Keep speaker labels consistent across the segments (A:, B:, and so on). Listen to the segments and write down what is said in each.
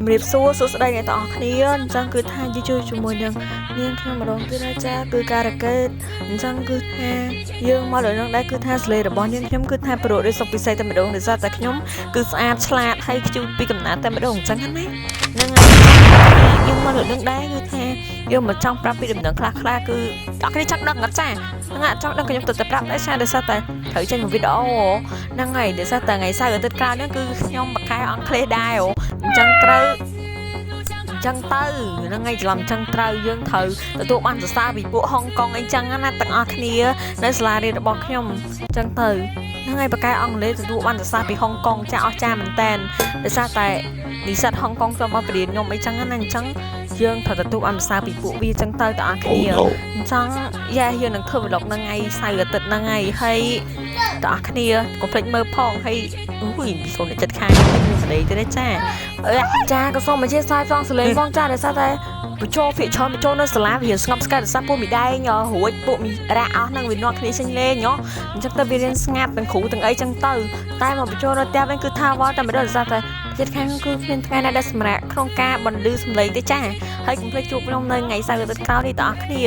A: រៀបសួរសួស្តីអ្នកទាំងអស់គ្នាអញ្ចឹងគឺថាជួយជាមួយនឹងនាងខ្ញុំម្ដងទៀតហើយចាគឺការរកេតអញ្ចឹងគឺថាយើងមកលើនឹងដែរគឺថាសលេរបស់នាងខ្ញុំគឺថាប្រូរីសុខពិសេសតែម្ដងដោយសារតែខ្ញុំគឺស្អាតឆ្លាតហើយខ្ជូតពីកំណើតតែម្ដងអញ្ចឹងណាហ្នឹងហើយខ្ញុំមកលើនឹងដែរគឺថាយើងមកចង់ប្រាប់ពីដំណឹងខ្លះគឺអ្នកគ្នាចង់ដឹងអត់ចាហ្នឹងចង់ដឹងខ្ញុំទៅប្រាប់ដែរចាដោយសារតែត្រូវចេញមួយវីដេអូហ្នឹងហើយដោយសារតែថ្ងៃសៅរ៍អាទិត្យក្រោយហ្នឹងគឺខ្ញុំបកកែអង់គ្លេសដែរអញ្ចឹងត្រូវអញ្ចឹងទៅហ្នឹងហើយច្រឡំអញ្ចឹងត្រូវយើងត្រូវទទួលបានសរសើរពីពួកហុងកុងអីចឹងណាទាំងអស់គ្នានៅសាលារៀនរបស់ខ្ញុំអញ្ចឹងទៅហ្នឹងហើយបកកែអង់គ្លេសទទួលបានសរសើរពីហុងកុងចាស់អស្ចារ្យមែនតើដោយសារតែនិស្សិតហុងកុងចូលមកបរៀនខ្ញុំអីចឹងណាអញ្ចឹងយើងត្រូវទទួលបានសរសើរពីពួកវាចឹងទៅទាំងអស់គ្នាអញ្ចឹងយើងនឹងធ្វើ vlog ហ្នឹងថ្ងៃសៅរ៍អាទិត្យហ្នឹងហើយទាំងអស់គ្នាកុំភ្លេចមើលផងហើយអូយពីកូនចិត្តខាងខ្ញុំស្ដីទេចាចាក៏សូមអធិស្ឋានផងសលេងផងចាដោយសារតែបញ្ចូលភាគច្រើនបញ្ចូលនៅសាលាវាស្ងប់ស្ងាត់ដោយសារពួកមីដែងរួចពួកមីរ៉ាអស់ហ្នឹងវានាំគ្នាចេញលេងអញ្ចឹងទៅវារៀនស្ងាត់ទាំងគ្រូទាំងអីចឹងទៅតែមកបញ្ចូលនៅផ្ទះវិញគឺថាវល់តែម្ដងដោយសារតែចិត្តខាងគឺគ្មានថ្ងៃណាដែលសម្រាប់ក្នុងការបន្លឺសំឡេងទេចាហើយកុំភ្លេចជួបខ្ញុំនៅថ្ងៃសៅរ៍អាទិត្យក្រោយនេះទាំងអស់គ្នា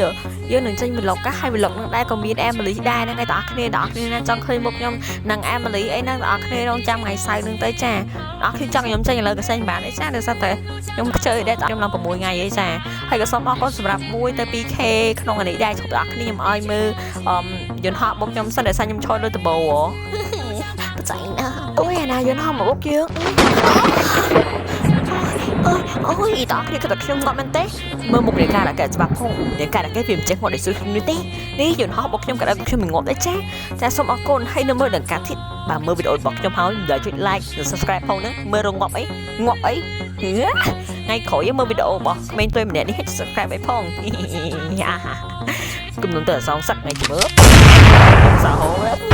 A: យើងនឹងចេញ vlog ហើយ vlog នឹងដែរក៏មាន Emily ដែរហ្នឹងឯងទាំងអស់គ្នាណាចង់ឃើញមុខខ្ញុំនិង Emily អីហ្នឹងទាំងអស់គ្នារងចាំថ្ងៃសៅរ៍ហ្នឹងទៅចាទាំងអស់គ្នាចង់ខ្ញុំចេញឥឡូវក៏ចេញបានទេចាដោយសារតែខ្ញុំខ្ជិលដែរខ្ញុំឡើង6ថ្ងៃឯងចាហើយក៏សូមអរគុណសម្រាប់1ទៅ 2k ក្នុងអានេះដែរជប់ទាំងអស់គ្នាខ្ញុំឲ្យមើលយន្តហោះបុកខ្ញុំសិនដោយសារខ្ញុំឈរលើដបោបច្ចេកណាអូយអាណាយន្តហោះមកបុកយើងអូយតោះគ្នាក៏ខ្ញុំគាត់មែនទេមើលមុខរាយការណ៍តែច្បាស់ផងរាយការណ៍តែវាមិនចេះមកដូចស្រួលខ្ញុំនេះទេនេះយន្តហោះរបស់ខ្ញុំក៏ដល់ខ្ញុំមិនងាប់ដែរចាសូមអរគុណហើយនៅមើលដល់ការធីបើមើលវីដេអូរបស់ខ្ញុំហើយមិនចុច like និង subscribe ផងហ្នឹងមើលរងាប់អីថ្ងៃក្រោយមើលវីដេអូរបស់ក្មេងទួយម្នាក់នេះ subscribe ឲ្យផងគំនុំទៅអសងសឹកថ្ងៃជិះមើលសាហូ